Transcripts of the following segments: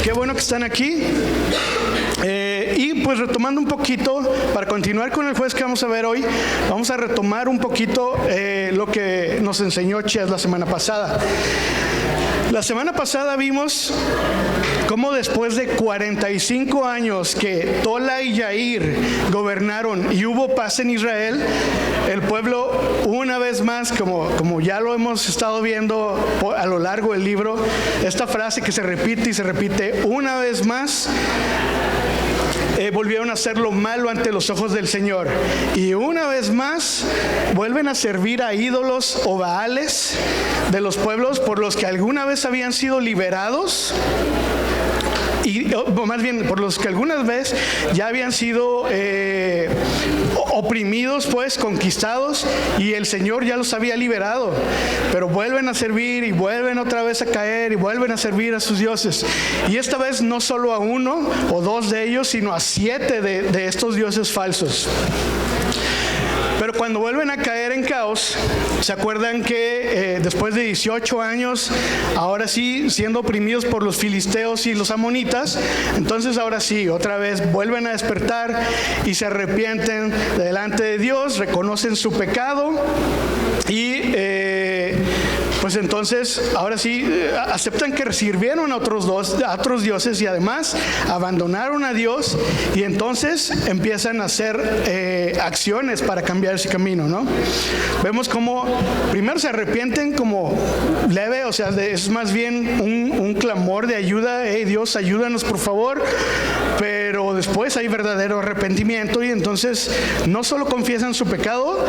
Qué bueno que están aquí. Y pues retomando un poquito, para continuar con el juez que vamos a ver hoy, vamos a retomar un poquito lo que nos enseñó Ches la semana pasada. La semana pasada vimos cómo después de 45 años que Tola y Yair gobernaron y hubo paz en Israel, el pueblo una vez más, como ya lo hemos estado viendo a lo largo del libro, esta frase que se repite y se repite una vez más, volvieron a hacer lo malo ante los ojos del Señor. Y una vez más vuelven a servir a ídolos o baales de los pueblos por los que alguna vez habían sido liberados. Y más bien por los que algunas veces ya habían sido oprimidos, pues conquistados, y el Señor ya los había liberado, pero vuelven a servir y vuelven otra vez a caer y vuelven a servir a sus dioses, y esta vez no solo a uno o dos de ellos, sino a 7 de estos dioses falsos. Pero cuando vuelven a caer en caos, ¿se acuerdan que después de 18 años, ahora sí, siendo oprimidos por los filisteos y los amonitas, entonces ahora sí, otra vez vuelven a despertar y se arrepienten delante de Dios, reconocen su pecado y pues entonces ahora sí aceptan que sirvieron a otros dioses y además abandonaron a Dios, y entonces empiezan a hacer acciones para cambiar ese camino, ¿no? Vemos cómo primero se arrepienten como leve, o sea, es más bien un clamor de ayuda. Hey, Dios, ayúdanos por favor. Pero después hay verdadero arrepentimiento, y entonces no solo confiesan su pecado,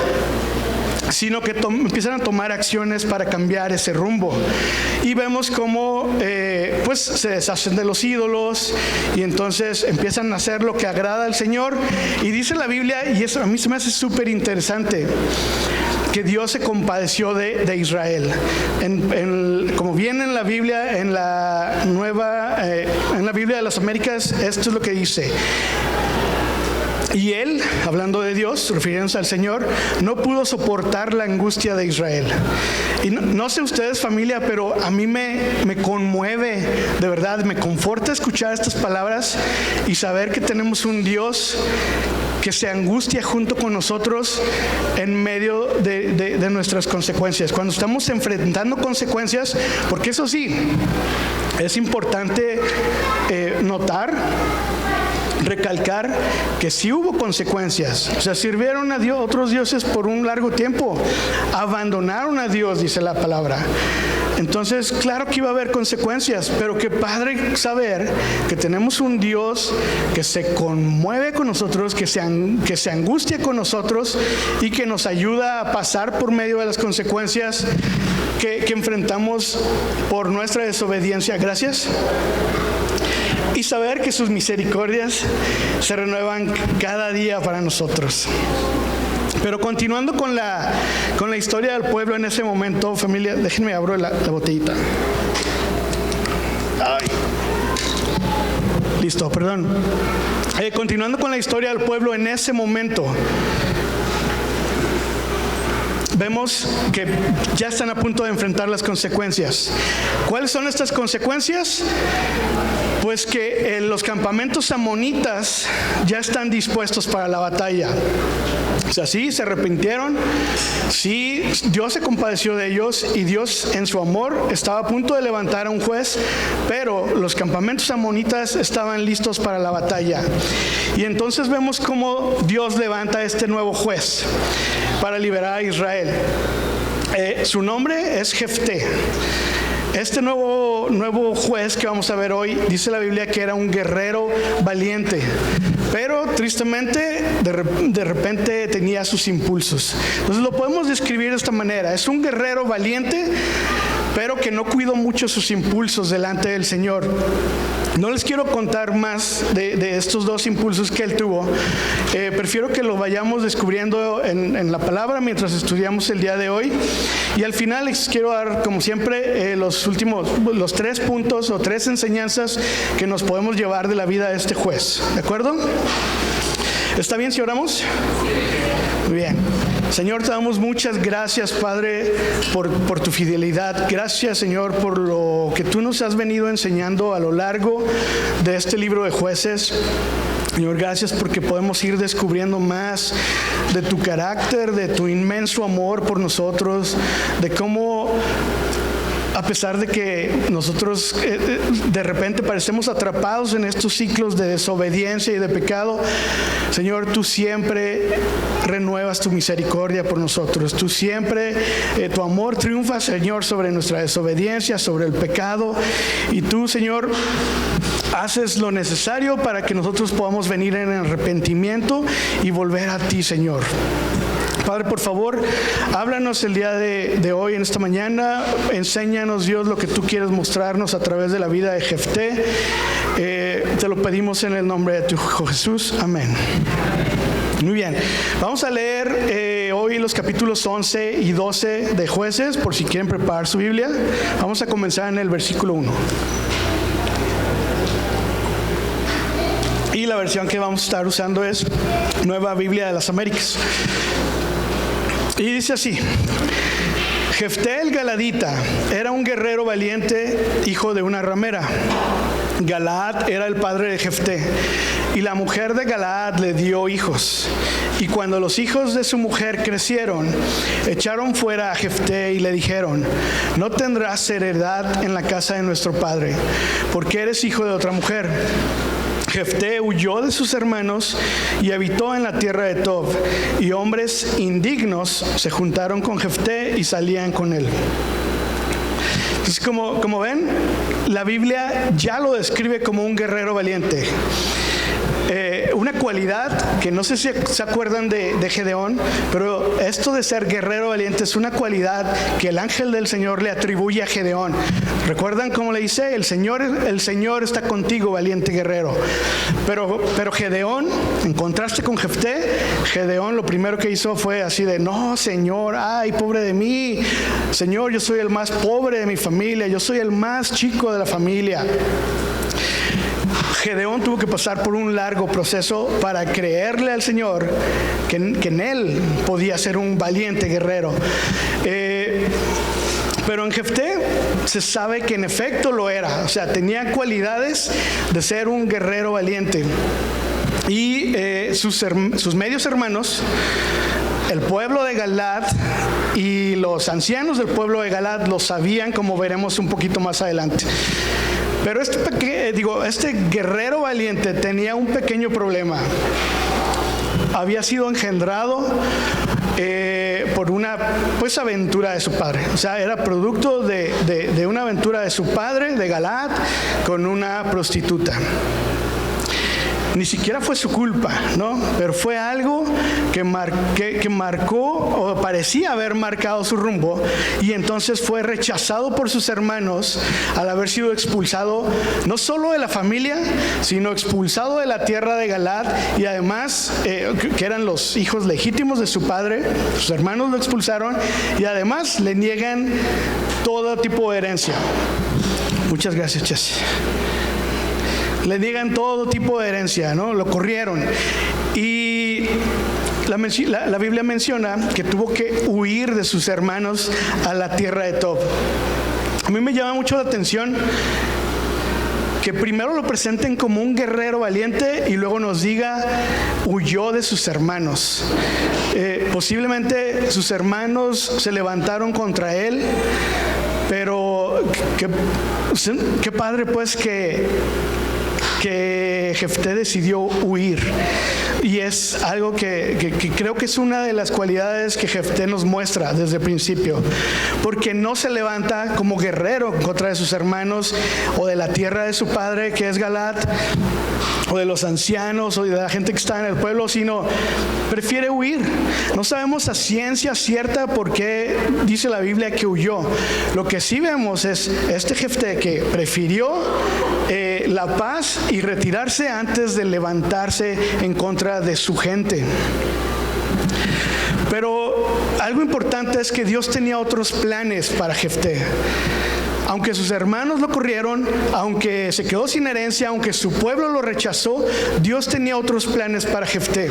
sino que empiezan a tomar acciones para cambiar ese rumbo. Y vemos cómo pues se deshacen de los ídolos y entonces empiezan a hacer lo que agrada al Señor. Y dice la Biblia, y eso a mí se me hace súper interesante, que Dios se compadeció de Israel. Como viene en la Biblia, en la Biblia de las Américas, esto es lo que dice: y él, hablando de Dios, refiriéndose al Señor, no pudo soportar la angustia de Israel. Y no sé ustedes, familia, pero a mí me conmueve, de verdad, me conforta escuchar estas palabras y saber que tenemos un Dios que se angustia junto con nosotros en medio de nuestras consecuencias. Cuando estamos enfrentando consecuencias, porque eso sí, es importante recalcar que sí hubo consecuencias. O sea, sirvieron a otros dioses por un largo tiempo, abandonaron a Dios, dice la palabra. Entonces, claro que iba a haber consecuencias, pero qué padre saber que tenemos un Dios que se conmueve con nosotros, que se angustia con nosotros y que nos ayuda a pasar por medio de las consecuencias que enfrentamos por nuestra desobediencia. Gracias. Y saber que sus misericordias se renuevan cada día para nosotros. Pero continuando con la historia del pueblo en ese momento, familia, déjenme abro la botellita. Ay. Listo, perdón. Continuando con la historia del pueblo en ese momento, vemos que ya están a punto de enfrentar las consecuencias. ¿Cuáles son estas consecuencias? Pues que los campamentos amonitas ya están dispuestos para la batalla. O sea, sí, se arrepintieron, sí, Dios se compadeció de ellos y Dios en su amor estaba a punto de levantar a un juez, pero los campamentos amonitas estaban listos para la batalla. Y entonces vemos cómo Dios levanta a este nuevo juez para liberar a Israel. Su nombre es Jefté. Este nuevo juez que vamos a ver hoy, dice la Biblia que era un guerrero valiente, pero tristemente de repente tenía sus impulsos. Entonces lo podemos describir de esta manera: es un guerrero valiente, pero que no cuidó mucho sus impulsos delante del Señor. No les quiero contar más de estos dos impulsos que él tuvo. Prefiero que lo vayamos descubriendo en la palabra mientras estudiamos el día de hoy. Y al final les quiero dar, como siempre, los 3 puntos o 3 enseñanzas que nos podemos llevar de la vida de este juez. ¿De acuerdo? ¿Está bien si oramos? Muy bien. Señor, te damos muchas gracias, Padre, por tu fidelidad. Gracias, Señor, por lo que tú nos has venido enseñando a lo largo de este libro de Jueces. Señor, gracias porque podemos ir descubriendo más de tu carácter, de tu inmenso amor por nosotros, de cómo, a pesar de que nosotros de repente parecemos atrapados en estos ciclos de desobediencia y de pecado, Señor, tú siempre renuevas tu misericordia por nosotros. Tú siempre, tu amor triunfa, Señor, sobre nuestra desobediencia, sobre el pecado. Y tú, Señor, haces lo necesario para que nosotros podamos venir en arrepentimiento y volver a ti, Señor. Padre, por favor, háblanos el día de hoy, en esta mañana. Enséñanos, Dios, lo que tú quieres mostrarnos a través de la vida de Jefté. Te lo pedimos en el nombre de tu Hijo Jesús. Amén. Muy bien, vamos a leer hoy los capítulos 11 y 12 de Jueces, por si quieren preparar su Biblia. Vamos a comenzar en el versículo 1. Y la versión que vamos a estar usando es Nueva Biblia de las Américas. Y dice así: Jefté el Galadita era un guerrero valiente, hijo de una ramera. Galaad era el padre de Jefté, y la mujer de Galaad le dio hijos. Y cuando los hijos de su mujer crecieron, echaron fuera a Jefté y le dijeron: no tendrás heredad en la casa de nuestro padre, porque eres hijo de otra mujer. Jefté huyó de sus hermanos y habitó en la tierra de Tob, y hombres indignos se juntaron con Jefté y salían con él. Entonces, como ven, la Biblia ya lo describe como un guerrero valiente. Una cualidad que no sé si se acuerdan de Gedeón, pero esto de ser guerrero valiente es una cualidad que el ángel del Señor le atribuye a Gedeón. ¿Recuerdan cómo le dice? El Señor está contigo, valiente guerrero. Pero Gedeón, en contraste con Jefté, Gedeón lo primero que hizo fue así de: no, Señor, ay, pobre de mí. Señor, yo soy el más pobre de mi familia, yo soy el más chico de la familia. Gedeón tuvo que pasar por un largo proceso para creerle al Señor que en él podía ser un valiente guerrero. Pero en Jefté se sabe que en efecto lo era. O sea, tenía cualidades de ser un guerrero valiente. Y sus medios hermanos, el pueblo de Galaad y los ancianos del pueblo de Galaad lo sabían, como veremos un poquito más adelante. Pero este guerrero valiente tenía un pequeño problema. Había sido engendrado por una aventura de su padre. O sea, era producto de una aventura de su padre, de Galaad, con una prostituta. Ni siquiera fue su culpa, ¿no? Pero fue algo que marcó, o parecía haber marcado su rumbo, y entonces fue rechazado por sus hermanos al haber sido expulsado no solo de la familia, sino expulsado de la tierra de Galaad, y además que eran los hijos legítimos de su padre. Sus hermanos lo expulsaron y además le niegan todo tipo de herencia. Muchas gracias, Chess. Le niegan todo tipo de herencia, ¿no? Lo corrieron. Y la Biblia menciona que tuvo que huir de sus hermanos a la tierra de Tob. A mí me llama mucho la atención que primero lo presenten como un guerrero valiente y luego nos diga: huyó de sus hermanos. Posiblemente sus hermanos se levantaron contra él, pero qué padre pues que Jefté decidió huir. Y es algo que creo que es una de las cualidades que Jefté nos muestra desde el principio, porque no se levanta como guerrero en contra de sus hermanos o de la tierra de su padre, que es Galaad, o de los ancianos o de la gente que está en el pueblo, sino prefiere huir. No sabemos a ciencia cierta por qué dice la Biblia que huyó. Lo que sí vemos es este Jefté que prefirió la paz y retirarse antes de levantarse en contra de su gente. Pero algo importante es que Dios tenía otros planes para Jefté. Aunque sus hermanos lo corrieron, aunque se quedó sin herencia, aunque su pueblo lo rechazó, Dios tenía otros planes para Jefté.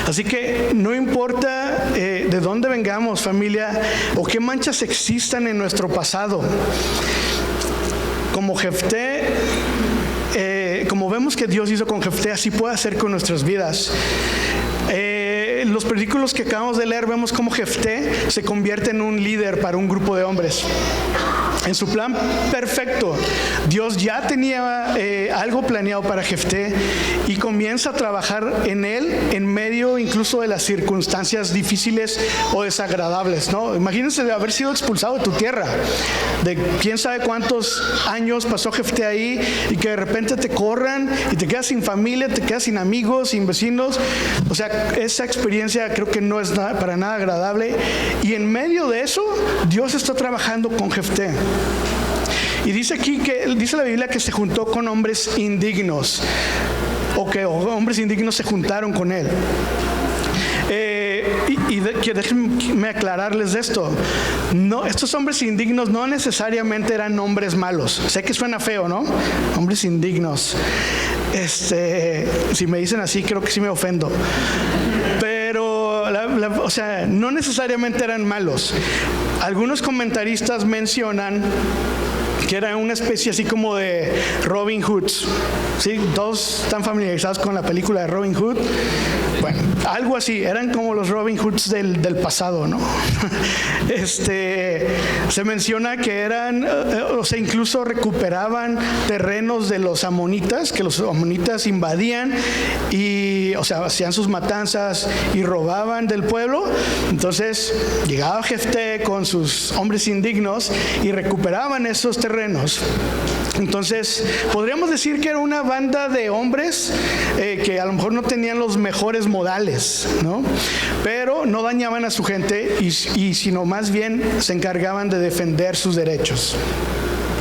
Así que no importa de dónde vengamos, familia, o qué manchas existan en nuestro pasado. Como Jefté, como vemos que Dios hizo con Jefté, así puede hacer con nuestras vidas. En los versículos que acabamos de leer vemos cómo Jefté se convierte en un líder para un grupo de hombres. En su plan perfecto, Dios ya tenía algo planeado para Jefté y comienza a trabajar en él en medio incluso de las circunstancias difíciles o desagradables, ¿no? Imagínense de haber sido expulsado de tu tierra, de quién sabe cuántos años pasó Jefté ahí y que de repente te corran y te quedas sin familia, te quedas sin amigos, sin vecinos. O sea, esa experiencia creo que no es para nada agradable, y en medio de eso Dios está trabajando con Jefté. Y dice aquí dice la Biblia que se juntó con hombres indignos, o hombres indignos se juntaron con él. Que déjenme aclararles esto. No, estos hombres indignos no necesariamente eran hombres malos. Sé que suena feo, ¿no? Hombres indignos. Si me dicen así, creo que sí me ofendo. Pero, o sea, no necesariamente eran malos. Algunos comentaristas mencionan que era una especie así como de Robin Hoods. ¿Sí? ¿Todos están familiarizados con la película de Robin Hood? Bueno, algo así, eran como los Robin Hoods del pasado, ¿no? Se menciona que eran, o sea, incluso recuperaban terrenos de los amonitas, que los amonitas invadían y, o sea, hacían sus matanzas y robaban del pueblo. Entonces llegaba Jefté con sus hombres indignos y recuperaban esos terrenos. Entonces podríamos decir que era una banda de hombres que a lo mejor no tenían los mejores modales, ¿no? Pero no dañaban a su gente y sino más bien se encargaban de defender sus derechos.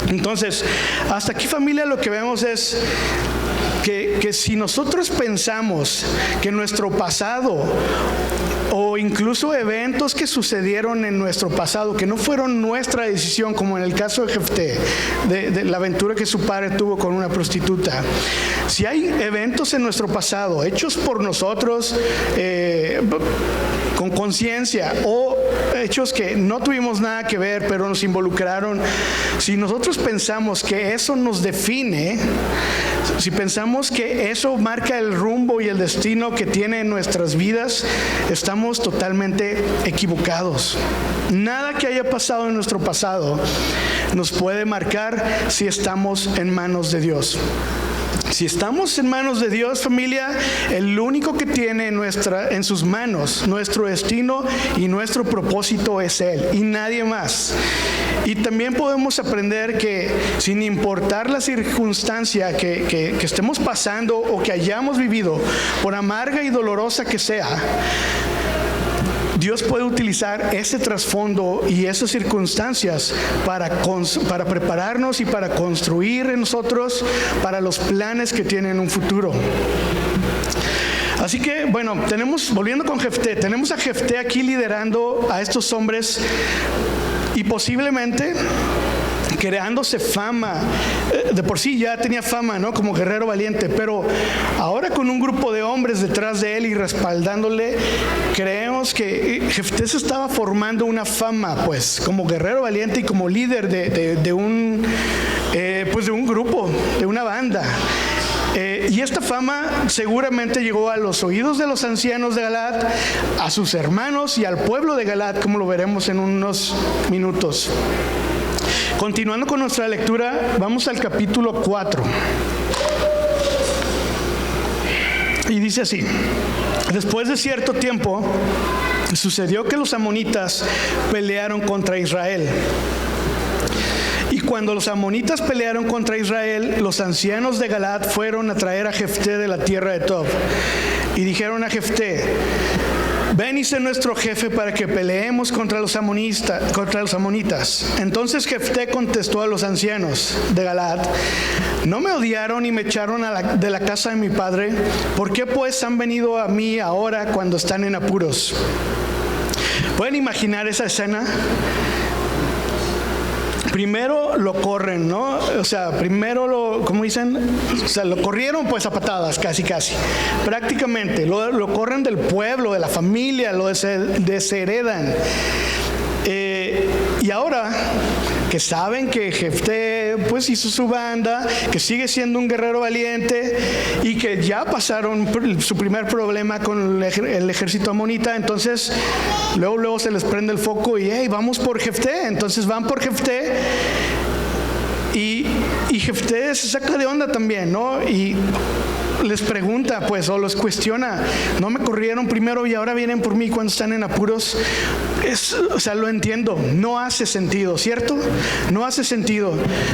Entonces, hasta aquí, familia, lo que vemos es que si nosotros pensamos que nuestro pasado o incluso eventos que sucedieron en nuestro pasado, que no fueron nuestra decisión, como en el caso de Jefté, de la aventura que su padre tuvo con una prostituta. Si hay eventos en nuestro pasado hechos por nosotros con conciencia, o hechos que no tuvimos nada que ver pero nos involucraron, si nosotros pensamos que eso nos define, si pensamos que eso marca el rumbo y el destino que tiene nuestras vidas, estamos totalmente equivocados. Nada que haya pasado en nuestro pasado nos puede marcar si estamos en manos de Dios. Si estamos en manos de Dios, familia, el único que tiene en sus manos nuestro destino y nuestro propósito es Él y nadie más. Y también podemos aprender que sin importar la circunstancia que estemos pasando o que hayamos vivido, por amarga y dolorosa que sea, Dios puede utilizar ese trasfondo y esas circunstancias para prepararnos y para construir en nosotros para los planes que tienen un futuro. Así que, bueno, volviendo con Jefté, tenemos a Jefté aquí liderando a estos hombres y posiblemente creándose fama. De por sí ya tenía fama, ¿no? Como guerrero valiente, pero ahora con un grupo de hombres detrás de él y respaldándole, creemos que Jefté se estaba formando una fama, pues, como guerrero valiente y como líder de un grupo, de una banda. Y esta fama seguramente llegó a los oídos de los ancianos de Galaad, a sus hermanos y al pueblo de Galaad, como lo veremos en unos minutos. Continuando con nuestra lectura, vamos al capítulo 4. Y dice así: después de cierto tiempo, sucedió que los amonitas pelearon contra Israel. Y cuando los amonitas pelearon contra Israel, los ancianos de Galaad fueron a traer a Jefté de la tierra de Tob. Y dijeron a Jefté: ven y sé nuestro jefe para que peleemos contra los amonitas. Entonces Jefté contestó a los ancianos de Galaad: ¿no me odiaron y me echaron de la casa de mi padre? ¿Por qué pues han venido a mí ahora cuando están en apuros? ¿Pueden imaginar esa escena? primero lo corren, ¿no? O sea, primero ¿cómo dicen? O sea, lo corrieron pues a patadas, casi. Prácticamente, lo corren del pueblo, de la familia, lo desheredan. Y ahora que saben que Jefté pues hizo su banda, que sigue siendo un guerrero valiente y que ya pasaron su primer problema con el ejército amonita, entonces luego se les prende el foco y hey, vamos por Jefté. Entonces van por Jefté y Jefté se saca de onda también, ¿no? Y les pregunta pues, o los cuestiona, no me corrieron primero y ahora vienen por mí cuando están en apuros. O sea, lo entiendo, no hace sentido, ¿cierto? No hace sentido,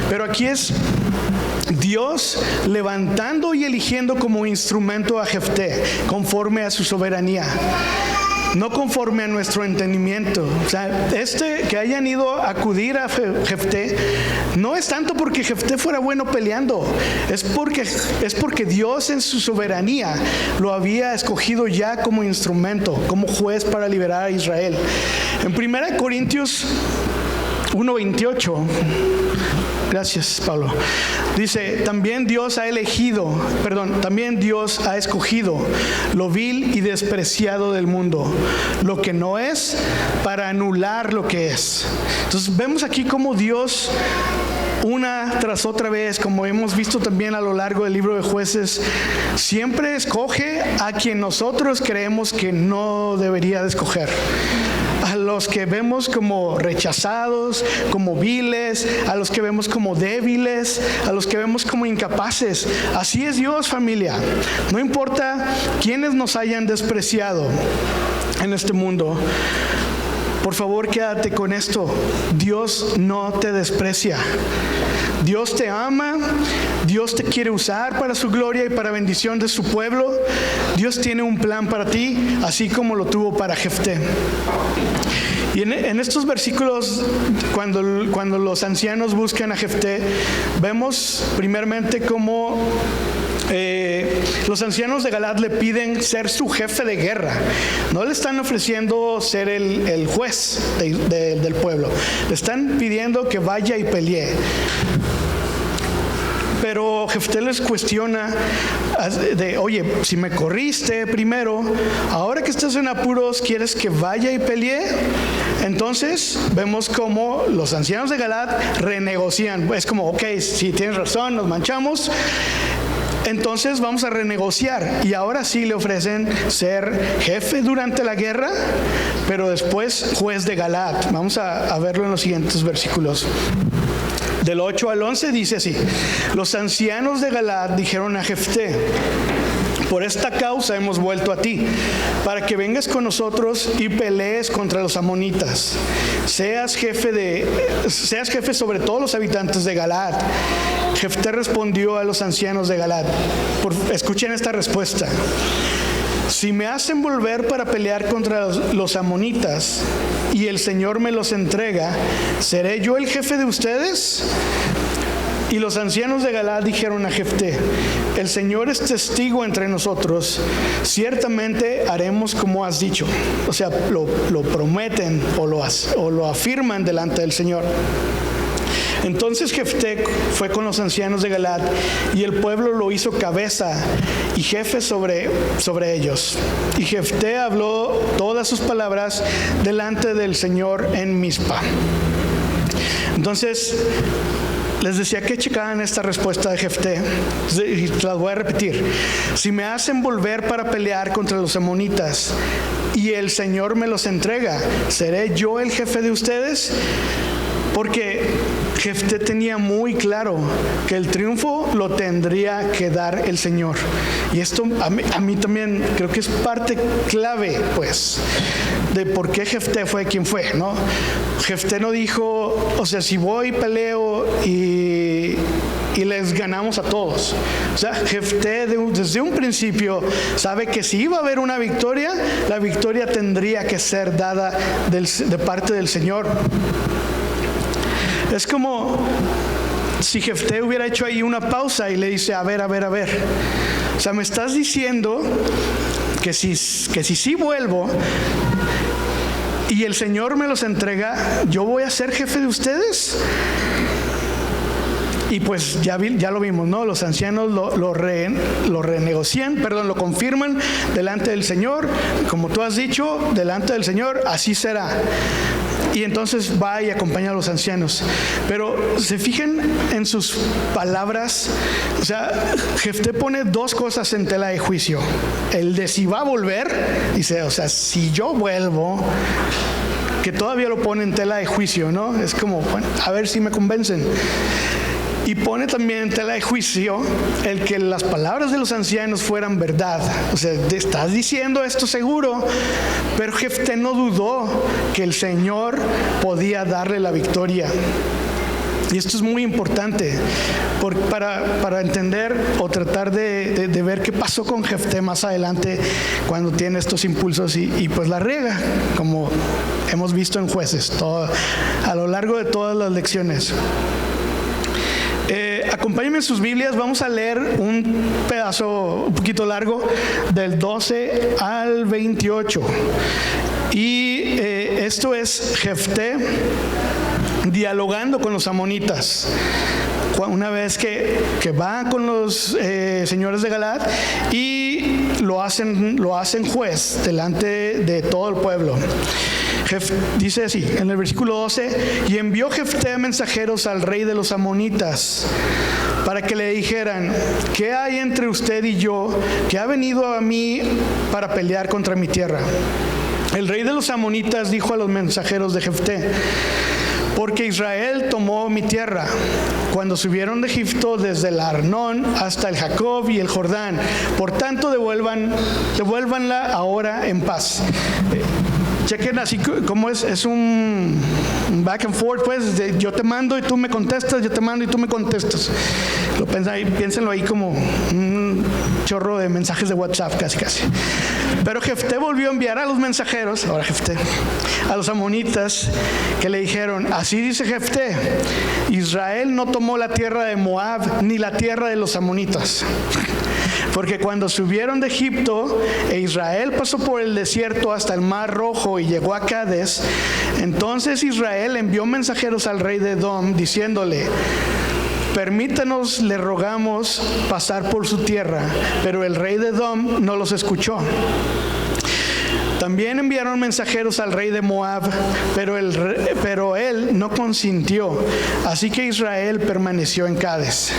pero aquí es Dios levantando y eligiendo como instrumento a Jefté conforme a su soberanía, no conforme a nuestro entendimiento. O sea, que hayan ido a acudir a Jefté no es tanto porque Jefté fuera bueno peleando, es porque Dios en su soberanía lo había escogido ya como instrumento, como juez para liberar a Israel. En 1 Corintios 1:28, gracias Pablo, dice, también Dios ha escogido lo vil y despreciado del mundo, lo que no es, para anular lo que es. Entonces vemos aquí cómo Dios, una tras otra vez, como hemos visto también a lo largo del libro de Jueces, siempre escoge a quien nosotros creemos que no debería de escoger. A los que vemos como rechazados, como viles, a los que vemos como débiles, a los que vemos como incapaces. Así es Dios, familia. No importa quiénes nos hayan despreciado en este mundo, por favor quédate con esto: Dios no te desprecia. Dios te ama, Dios te quiere usar para su gloria y para bendición de su pueblo. Dios tiene un plan para ti, así como lo tuvo para Jefté. Y en estos versículos, cuando los ancianos buscan a Jefté, vemos primeramente cómo los ancianos de Galaad le piden ser su jefe de guerra. No le están ofreciendo ser el juez del pueblo, le están pidiendo que vaya y pelee. Pero Jefté les cuestiona oye, si me corriste primero, ahora que estás en apuros, ¿quieres que vaya y pelee? Entonces vemos cómo los ancianos de Galaad renegocian. Es como, ok, si tienes razón, nos manchamos, entonces vamos a renegociar. Y ahora sí le ofrecen ser jefe durante la guerra, pero después juez de Galaad. Vamos a verlo en los siguientes versículos. Del 8 al 11 dice así: los ancianos de Galaad dijeron a Jefté, por esta causa hemos vuelto a ti, para que vengas con nosotros y pelees contra los amonitas. Seas jefe sobre todos los habitantes de Galaad. Jefté respondió a los ancianos de Galaad. Escuchen esta respuesta: si me hacen volver para pelear contra los amonitas y el Señor me los entrega, ¿seré yo el jefe de ustedes? Y los ancianos de Galaad dijeron a Jefté, el Señor es testigo entre nosotros, ciertamente haremos como has dicho. O sea, lo prometen o lo afirman delante del Señor. Entonces Jefté fue con los ancianos de Galaad y el pueblo lo hizo cabeza y jefe sobre ellos. Y Jefté habló todas sus palabras delante del Señor en Mizpa. Entonces les decía que checaran esta respuesta de Jefté, y las voy a repetir. Si me hacen volver para pelear contra los amonitas y el Señor me los entrega, ¿seré yo el jefe de ustedes? Porque Jefté tenía muy claro que el triunfo lo tendría que dar el Señor. Y esto a mí también creo que es parte clave, pues, de por qué Jefté fue quien fue, ¿no? Jefté no dijo, o sea, si voy, peleo y les ganamos a todos. O sea, Jefté desde un principio sabe que si iba a haber una victoria, la victoria tendría que ser dada de parte del Señor. Es como si Jefté hubiera hecho ahí una pausa y le dice, a ver. O sea, me estás diciendo que si sí vuelvo y el Señor me los entrega, ¿yo voy a ser jefe de ustedes? Y pues ya lo vimos, ¿no? Los ancianos lo renegocian, lo confirman delante del Señor. Como tú has dicho, delante del Señor, así será. Y entonces va y acompaña a los ancianos. Pero se fijan en sus palabras. O sea, Jefté pone dos cosas en tela de juicio. El de si va a volver, dice, o sea, si yo vuelvo, que todavía lo pone en tela de juicio, ¿no? Es como, bueno, a ver si me convencen. Y pone también en tela de juicio el que las palabras de los ancianos fueran verdad. O sea, estás diciendo esto seguro, pero Jefté no dudó que el Señor podía darle la victoria. Y esto es muy importante para entender o tratar de ver qué pasó con Jefté más adelante cuando tiene estos impulsos y pues la riega, como hemos visto en Jueces, a lo largo de todas las lecciones. Acompáñenme en sus Biblias, vamos a leer un pedazo un poquito largo del 12 al 28. Y esto es Jefté dialogando con los amonitas. Una vez que va con los señores de Galaad y lo hacen juez delante de todo el pueblo. Dice así, en el versículo 12, y envió Jefté mensajeros al rey de los amonitas para que le dijeran, ¿qué hay entre usted y yo que ha venido a mí para pelear contra mi tierra? El rey de los amonitas dijo a los mensajeros de Jefté, porque Israel tomó mi tierra cuando subieron de Egipto desde el Arnón hasta el Jacob y el Jordán. Por tanto, devuélvanla ahora en paz. Chequen así como es un back and forth, pues, yo te mando y tú me contestas, yo te mando y tú me contestas. Piénsenlo ahí como un chorro de mensajes de WhatsApp, casi. Pero Jefté volvió a enviar a los mensajeros, ahora Jefté, a los amonitas, que le dijeron, así dice Jefté, Israel no tomó la tierra de Moab ni la tierra de los amonitas. Porque cuando subieron de Egipto e Israel pasó por el desierto hasta el Mar Rojo y llegó a Cades, entonces Israel envió mensajeros al rey de Edom diciéndole, permítanos, le rogamos, pasar por su tierra. Pero el rey de Edom no los escuchó. También enviaron mensajeros al rey de Moab, pero él no consintió. Así que Israel permaneció en Cades.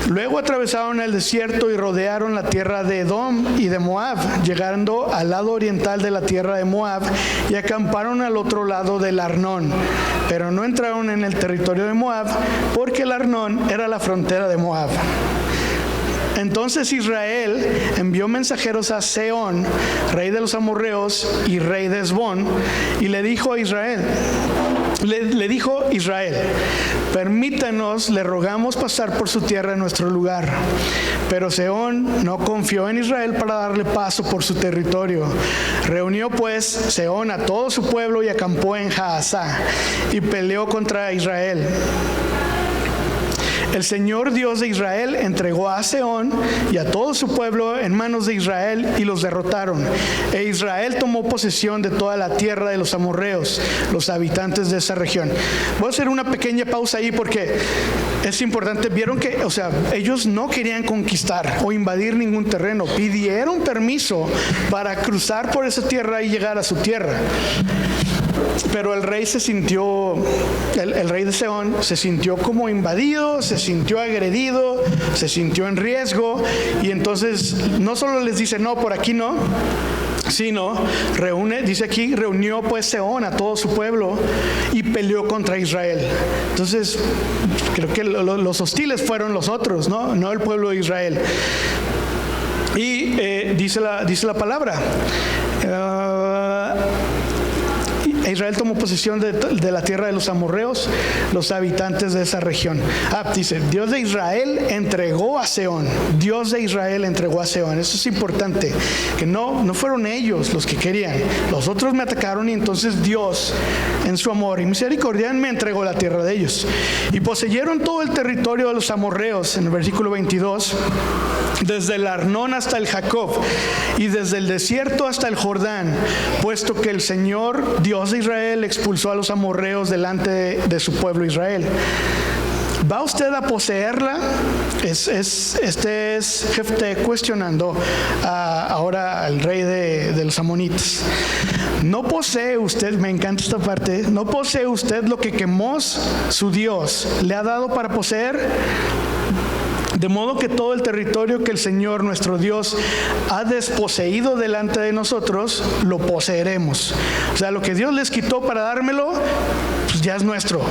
Luego atravesaron el desierto y rodearon la tierra de Edom y de Moab, llegando al lado oriental de la tierra de Moab y acamparon al otro lado del Arnón. Pero no entraron en el territorio de Moab porque el Arnón era la frontera de Moab. Entonces Israel envió mensajeros a Sehón, rey de los amorreos y rey de Hesbón, y le dijo Israel, permítanos, le rogamos pasar por su tierra en nuestro lugar. Pero Sehón no confió en Israel para darle paso por su territorio. Reunió pues Sehón a todo su pueblo y acampó en Jaazá y peleó contra Israel. El Señor Dios de Israel entregó a Sehón y a todo su pueblo en manos de Israel y los derrotaron. E Israel tomó posesión de toda la tierra de los amorreos, los habitantes de esa región. Voy a hacer una pequeña pausa ahí porque es importante. Vieron que, ellos no querían conquistar o invadir ningún terreno. Pidieron permiso para cruzar por esa tierra y llegar a su tierra. Pero el rey el rey de Sehón se sintió como invadido, se sintió agredido, se sintió en riesgo, y entonces no solo les dice no, por aquí no, sino reunió pues Sehón a todo su pueblo y peleó contra Israel. Entonces creo que los hostiles fueron los otros, no el pueblo de Israel. Y dice la palabra, Israel tomó posesión de la tierra de los amorreos, los habitantes de esa región. Dice, Dios de Israel entregó a Sehón. Dios de Israel entregó a Sehón. Eso es importante, que no fueron ellos los que querían. Los otros me atacaron y entonces Dios, en su amor y misericordia, me entregó la tierra de ellos. Y poseyeron todo el territorio de los amorreos, en el versículo 22. desde el Arnón hasta el Jacob, y desde el desierto hasta el Jordán, puesto que el Señor, Dios de Israel, expulsó a los amorreos delante de su pueblo Israel. ¿Va usted a poseerla? Este es Jefté cuestionando ahora al rey de los amonitas. ¿No posee usted, me encanta esta parte, no posee usted lo que Quemos, su Dios, le ha dado para poseer? De modo que todo el territorio que el Señor nuestro Dios ha desposeído delante de nosotros, lo poseeremos. O sea, lo que Dios les quitó para dármelo, pues ya es nuestro.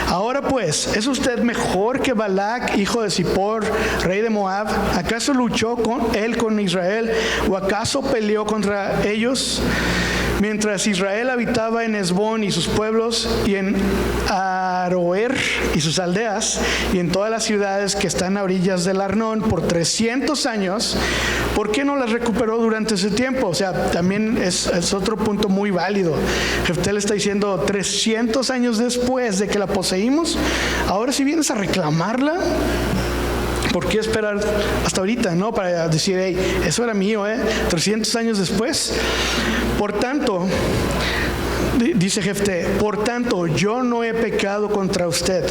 Ahora pues, ¿es usted mejor que Balac, hijo de Zippor, rey de Moab? ¿Acaso luchó él con Israel? ¿O acaso peleó contra ellos? Mientras Israel habitaba en Hesbón y sus pueblos, y en Aroer y sus aldeas, y en todas las ciudades que están a orillas del Arnón por 300 años, ¿por qué no las recuperó durante ese tiempo? O sea, también es otro punto muy válido. Jefté le está diciendo, 300 años después de que la poseímos, ahora si vienes a reclamarla, ¿por qué esperar hasta ahorita, no? Para decir, hey, eso era mío, 300 años después. Por tanto, dice Jefté, por tanto, yo no he pecado contra usted,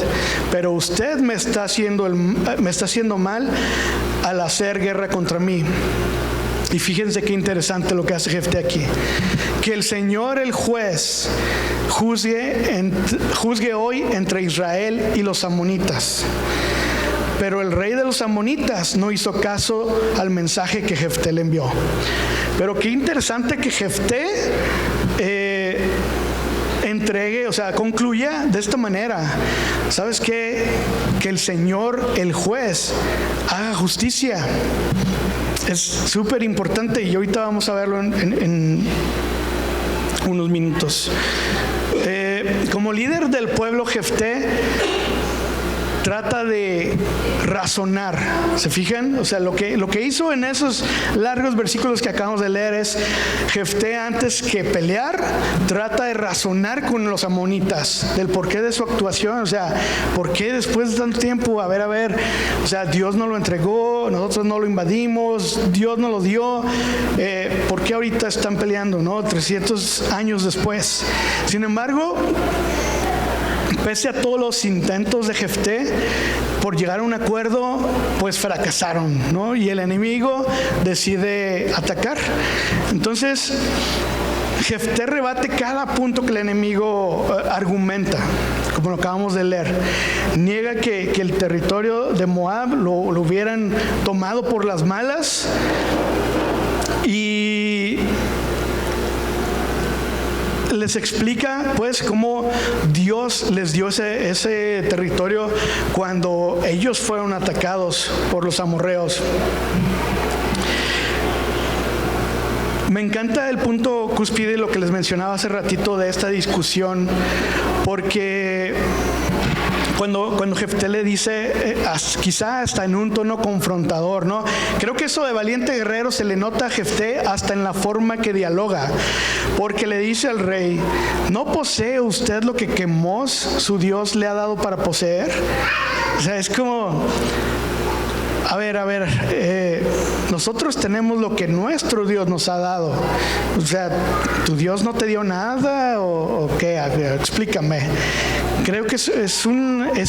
pero usted me está haciendo mal al hacer guerra contra mí. Y fíjense qué interesante lo que hace Jefté aquí. Que el Señor, el juez, juzgue hoy entre Israel y los amonitas. Pero el rey de los amonitas no hizo caso al mensaje que Jefté le envió. Pero qué interesante que Jefté entregue, o sea, concluya de esta manera. ¿Sabes qué? Que el Señor, el juez, haga justicia. Es súper importante y ahorita vamos a verlo en unos minutos. Como líder del pueblo, Jefté trata de razonar. ¿Se fijan? O sea, lo que hizo en esos largos versículos que acabamos de leer es Jefté, antes que pelear, trata de razonar con los amonitas del porqué de su actuación. O sea, ¿por qué después de tanto tiempo? A ver, o sea, Dios no lo entregó, nosotros no lo invadimos, Dios no lo dio, ¿por qué ahorita están peleando, no? 300 años después. Sin embargo, pese a todos los intentos de Jefté por llegar a un acuerdo, pues fracasaron, ¿no? Y el enemigo decide atacar. Entonces, Jefté rebate cada punto que el enemigo argumenta, como lo acabamos de leer. Niega que el territorio de Moab lo hubieran tomado por las malas, y les explica pues cómo Dios les dio ese territorio cuando ellos fueron atacados por los amorreos. Me encanta el punto cúspide, lo que les mencionaba hace ratito de esta discusión, porque cuando Jefté le dice, quizá hasta en un tono confrontador, ¿no? Creo que eso de valiente guerrero se le nota a Jefté hasta en la forma que dialoga, porque le dice al rey, ¿no posee usted lo que Quemos, su Dios, le ha dado para poseer? O sea, es como, a ver, nosotros tenemos lo que nuestro Dios nos ha dado. O sea, ¿tu Dios no te dio nada o qué? A ver, explícame. Creo que es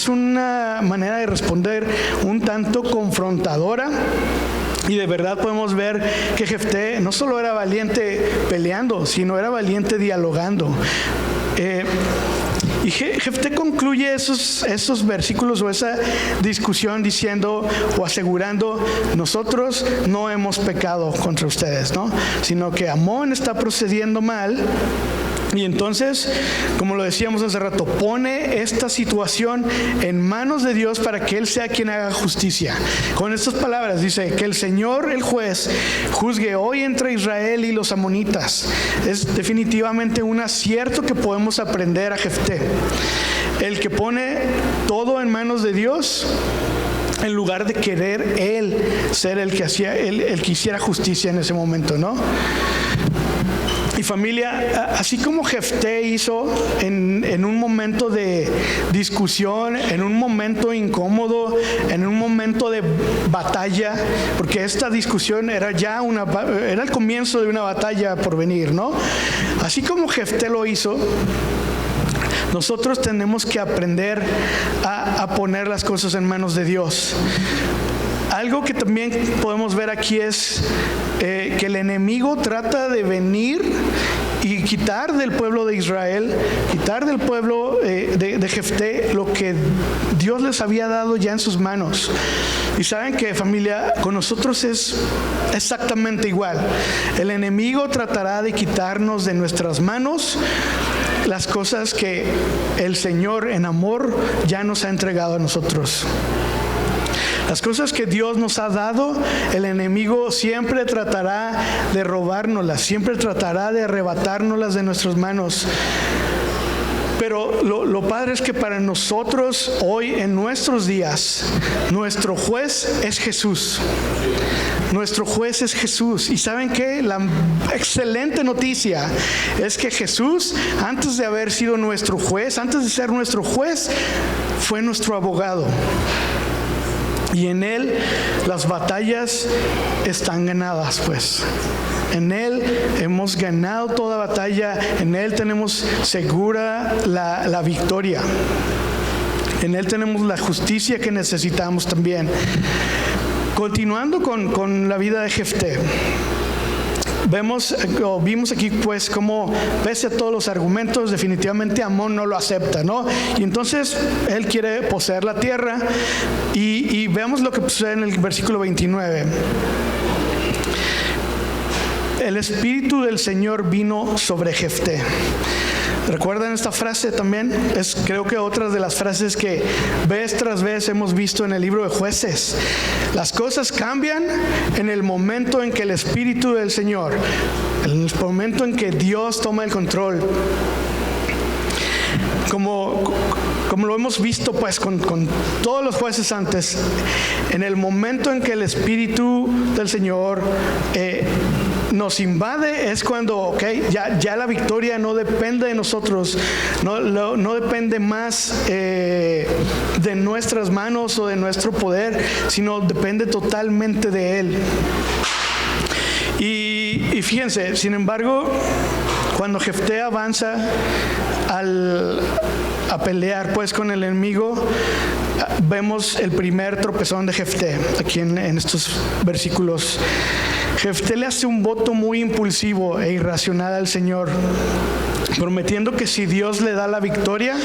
una manera de responder un tanto confrontadora. Y de verdad podemos ver que Jefté no solo era valiente peleando, sino era valiente dialogando. Y Jefté concluye esos versículos o esa discusión diciendo o asegurando, nosotros no hemos pecado contra ustedes, ¿no? Sino que Amón está procediendo mal. Y entonces, como lo decíamos hace rato, pone esta situación en manos de Dios para que Él sea quien haga justicia. Con estas palabras dice que el Señor, el juez, juzgue hoy entre Israel y los amonitas. Es definitivamente un acierto que podemos aprender a Jefté. El que pone todo en manos de Dios, en lugar de querer Él ser el que hiciera justicia en ese momento, ¿no? Y familia, así como Jefté hizo en un momento de discusión, en un momento incómodo, en un momento de batalla, porque esta discusión era el comienzo de una batalla por venir, ¿no? Así como Jefté lo hizo, nosotros tenemos que aprender a poner las cosas en manos de Dios. Algo que también podemos ver aquí es que el enemigo trata de venir y quitar del pueblo de Israel, quitar del pueblo de Jefté lo que Dios les había dado ya en sus manos. Y saben que, familia, con nosotros es exactamente igual. El enemigo tratará de quitarnos de nuestras manos las cosas que el Señor en amor ya nos ha entregado a nosotros. Las cosas que Dios nos ha dado, el enemigo siempre tratará de robárnoslas, siempre tratará de arrebatárnoslas de nuestras manos. Pero lo padre es que para nosotros hoy, en nuestros días, nuestro juez es Jesús. Nuestro juez es Jesús. ¿Y saben qué? La excelente noticia es que Jesús, antes de haber sido nuestro juez, antes de ser nuestro juez, fue nuestro abogado. Y en Él las batallas están ganadas, pues. En Él hemos ganado toda batalla. En Él tenemos segura la victoria. En Él tenemos la justicia que necesitamos también. Continuando con la vida de Jefté. Vimos aquí pues cómo, pese a todos los argumentos, definitivamente Amón no lo acepta, ¿no? Y entonces él quiere poseer la tierra y veamos lo que sucede en el versículo 29. El Espíritu del Señor vino sobre Jefté. ¿Recuerdan esta frase también? Es creo que otra de las frases que vez tras vez hemos visto en el libro de Jueces. Las cosas cambian en el momento en que el Espíritu del Señor, en el momento en que Dios toma el control. Como lo hemos visto pues con todos los jueces antes, en el momento en que el Espíritu del Señor nos invade es cuando ya la victoria no depende de nosotros, no depende más de nuestras manos o de nuestro poder, sino depende totalmente de Él. Y fíjense, sin embargo, cuando Jefté avanza a pelear pues con el enemigo, vemos el primer tropezón de Jefté aquí en estos versículos. Jefté le hace un voto muy impulsivo e irracional al Señor, prometiendo que si Dios le da la victoria,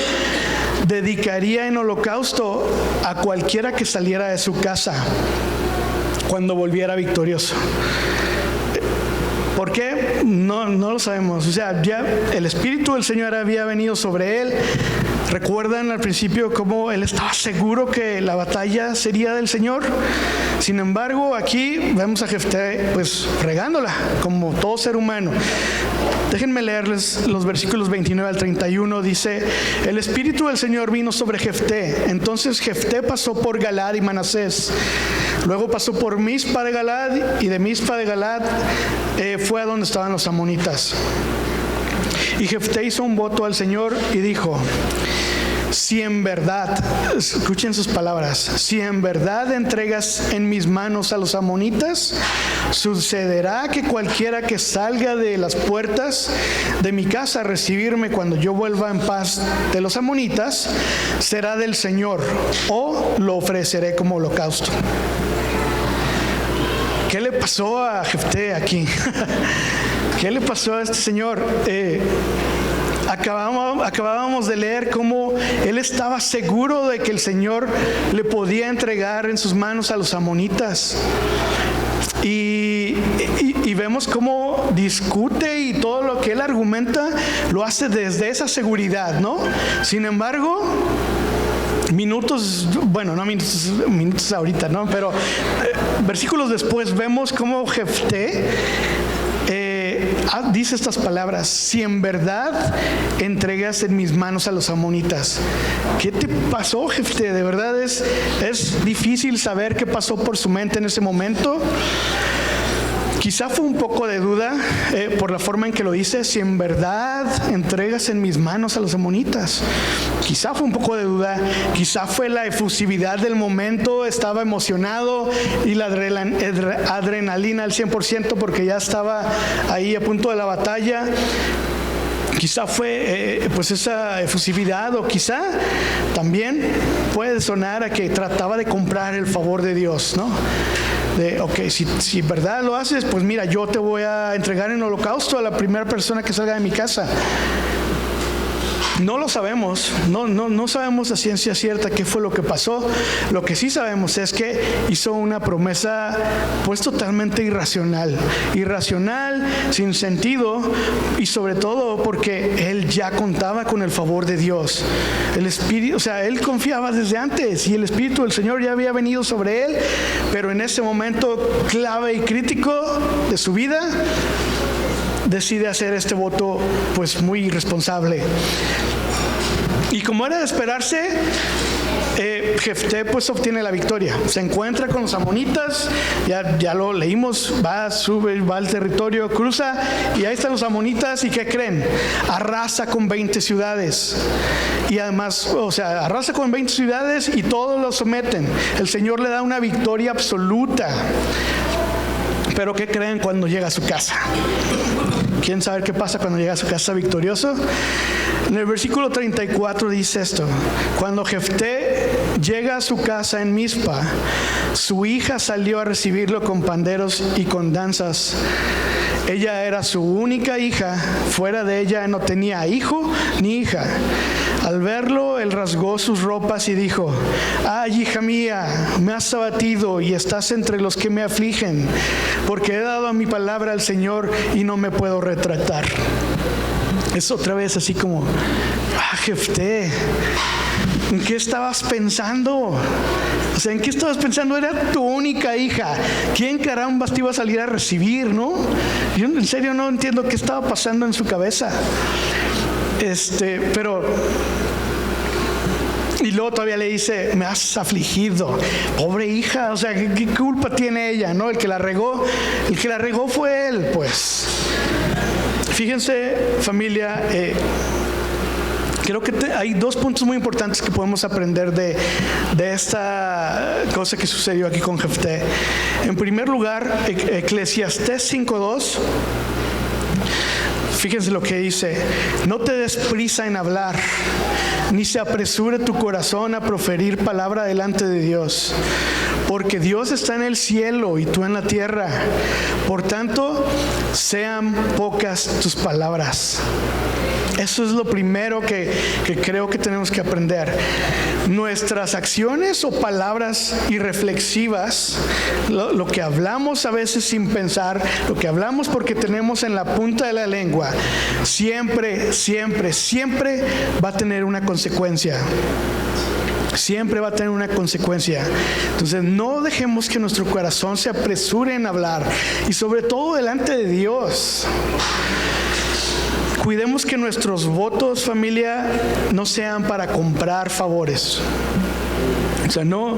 dedicaría en holocausto a cualquiera que saliera de su casa cuando volviera victorioso. ¿Por qué? No lo sabemos. O sea, ya el Espíritu del Señor había venido sobre él. ¿Recuerdan al principio cómo él estaba seguro que la batalla sería del Señor? Sin embargo, aquí vemos a Jefté pues regándola, como todo ser humano. Déjenme leerles los versículos 29 al 31. Dice: el Espíritu del Señor vino sobre Jefté. Entonces Jefté pasó por Galad y Manasés. Luego pasó por Mizpa de Galad, y de Mizpa de Galad fue a donde estaban los amonitas. Y Jefté hizo un voto al Señor y dijo: si en verdad, escuchen sus palabras, si en verdad entregas en mis manos a los amonitas, sucederá que cualquiera que salga de las puertas de mi casa a recibirme cuando yo vuelva en paz de los amonitas, será del Señor, o lo ofreceré como holocausto. ¿Qué le pasó a Jefté aquí? ¿Qué le pasó a este señor? Acabábamos de leer cómo él estaba seguro de que el Señor le podía entregar en sus manos a los amonitas. Y vemos cómo discute y todo lo que él argumenta lo hace desde esa seguridad, ¿no? Sin embargo, minutos ahorita, ¿no? Pero versículos después vemos cómo Jefté dice estas palabras: si en verdad entregas en mis manos a los amonitas. ¿Qué te pasó, Jefté? De verdad es difícil saber qué pasó por su mente en ese momento. Quizá fue un poco de duda por la forma en que lo dice, si en verdad entregas en mis manos a los amonitas. Quizá fue un poco de duda, quizá fue la efusividad del momento, estaba emocionado y la adrenalina al 100% porque ya estaba ahí a punto de la batalla. Quizá fue pues esa efusividad, o quizá también puede sonar a que trataba de comprar el favor de Dios, ¿no? Si verdad lo haces, pues mira, yo te voy a entregar en holocausto a la primera persona que salga de mi casa. No lo sabemos, no sabemos a ciencia cierta qué fue lo que pasó. Lo que sí sabemos es que hizo una promesa pues totalmente irracional, sin sentido, y sobre todo porque él ya contaba con el favor de Dios. El Espíritu, o sea, él confiaba desde antes y el Espíritu del Señor ya había venido sobre él, pero en ese momento clave y crítico de su vida, decide hacer este voto pues muy irresponsable. Y como era de esperarse, Jefté pues obtiene la victoria. Se encuentra con los amonitas, ya lo leímos, va al territorio, cruza, y ahí están los amonitas. ¿Y qué creen? Arrasa con 20 ciudades. Y además, o sea, arrasa con 20 ciudades y todos lo someten. El Señor le da una victoria absoluta. Pero ¿qué creen cuando llega a su casa? ¿Quieren saber qué pasa cuando llega a su casa victorioso? En el versículo 34 dice esto: cuando Jefté llega a su casa en Mizpa, su hija salió a recibirlo con panderos y con danzas. Ella era su única hija, fuera de ella no tenía hijo ni hija. Al verlo, él rasgó sus ropas y dijo: ay, hija mía, me has abatido y estás entre los que me afligen, porque he dado mi palabra al Señor y no me puedo retractar. Es otra vez así como: Jefté, ¿en qué estabas pensando? O sea, ¿en qué estabas pensando? Era tu única hija. ¿Quién carambas te iba a salir a recibir, no? Yo en serio no entiendo qué estaba pasando en su cabeza. Pero... Y luego todavía le dice: me has afligido. Pobre hija, o sea, ¿qué culpa tiene ella, no? El que la regó fue él, pues. Fíjense, familia, creo que hay dos puntos muy importantes que podemos aprender de esta cosa que sucedió aquí con Jefté. En primer lugar, Eclesiastés 5:2. Fíjense lo que dice: no te des prisa en hablar, ni se apresure tu corazón a proferir palabra delante de Dios, porque Dios está en el cielo y tú en la tierra. Por tanto, sean pocas tus palabras. Eso es lo primero que creo que tenemos que aprender. Nuestras acciones o palabras irreflexivas, lo que hablamos a veces sin pensar, lo que hablamos porque tenemos en la punta de la lengua, siempre va a tener una consecuencia. Siempre va a tener una consecuencia. Entonces no dejemos que nuestro corazón se apresure en hablar, y sobre todo delante de Dios. Cuidemos que nuestros votos, familia, no sean para comprar favores. O sea, no,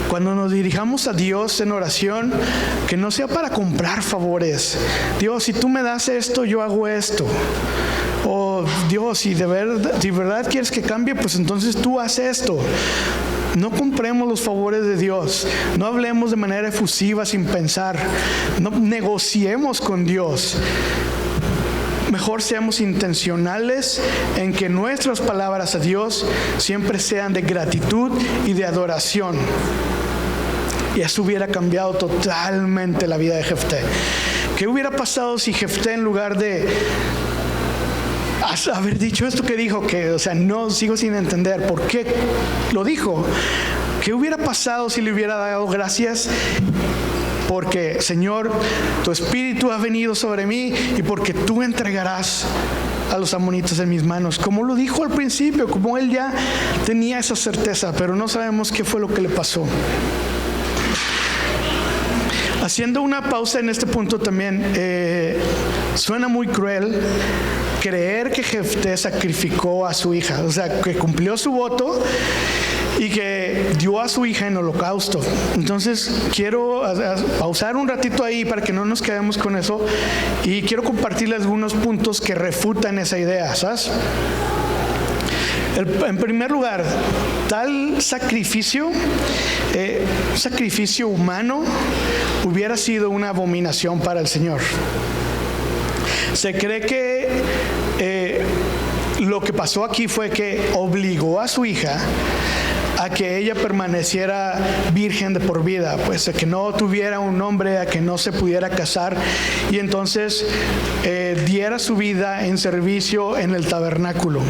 cuando nos dirijamos a Dios en oración, que no sea para comprar favores. Dios, si tú me das esto, yo hago esto. O Dios, si de verdad quieres que cambie, pues entonces tú haz esto. No compremos los favores de Dios. No hablemos de manera efusiva sin pensar. No negociemos con Dios. Mejor seamos intencionales en que nuestras palabras a Dios siempre sean de gratitud y de adoración. Y eso hubiera cambiado totalmente la vida de Jefté. ¿Qué hubiera pasado si Jefté, en lugar de haber dicho esto que dijo, que, o sea, no sigo sin entender por qué lo dijo? ¿Qué hubiera pasado si le hubiera dado gracias? Porque, Señor, tu Espíritu ha venido sobre mí y porque tú entregarás a los amonitas en mis manos. Como lo dijo al principio, como él ya tenía esa certeza, pero no sabemos qué fue lo que le pasó. Haciendo una pausa en este punto también, suena muy cruel, creer que Jefté sacrificó a su hija, o sea, que cumplió su voto y que dio a su hija en holocausto. Entonces quiero pausar un ratito ahí para que no nos quedemos con eso, y quiero compartirles algunos puntos que refutan esa idea, ¿sabes? En primer lugar, tal sacrificio humano hubiera sido una abominación para el Señor. Se cree que lo que pasó aquí fue que obligó a su hija a que ella permaneciera virgen de por vida, pues a que no tuviera un hombre, a que no se pudiera casar, y entonces diera su vida en servicio en el tabernáculo.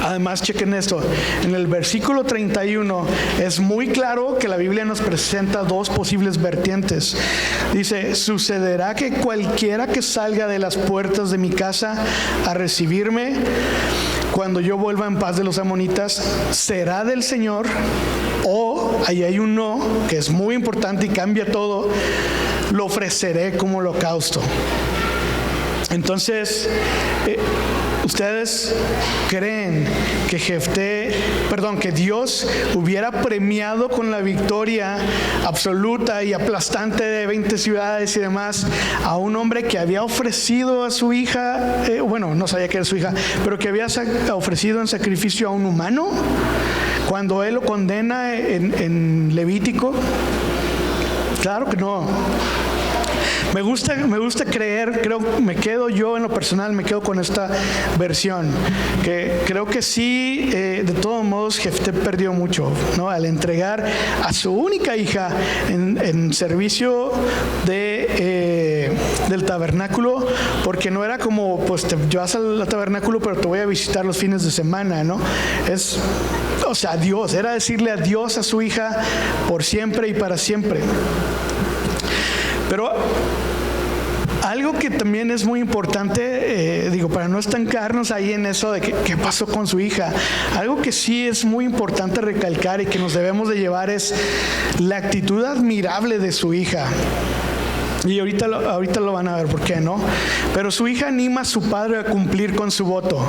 Además, chequen esto, en el versículo 31 es muy claro que la Biblia nos presenta dos posibles vertientes. Dice: sucederá que cualquiera que salga de las puertas de mi casa a recibirme, cuando yo vuelva en paz de los amonitas, será del Señor. O, ahí hay un no, que es muy importante y cambia todo: lo ofreceré como holocausto. Entonces, ¿ustedes creen que Dios hubiera premiado con la victoria absoluta y aplastante de 20 ciudades y demás a un hombre que había ofrecido a su hija, no sabía que era su hija, pero que había ofrecido en sacrificio a un humano, cuando él lo condena en Levítico? Claro que no. Me gusta creer, me quedo yo en lo personal, me quedo con esta versión, que creo que sí, de todos modos Jefté perdió mucho, ¿no? Al entregar a su única hija en servicio del tabernáculo, porque no era como, pues te vas al tabernáculo, pero te voy a visitar los fines de semana, ¿no? Dios, era decirle adiós a su hija por siempre y para siempre. Pero algo que también es muy importante, para no estancarnos ahí en eso de qué pasó con su hija, algo que sí es muy importante recalcar y que nos debemos de llevar es la actitud admirable de su hija. Y ahorita lo van a ver por qué, ¿no? Pero su hija anima a su padre a cumplir con su voto.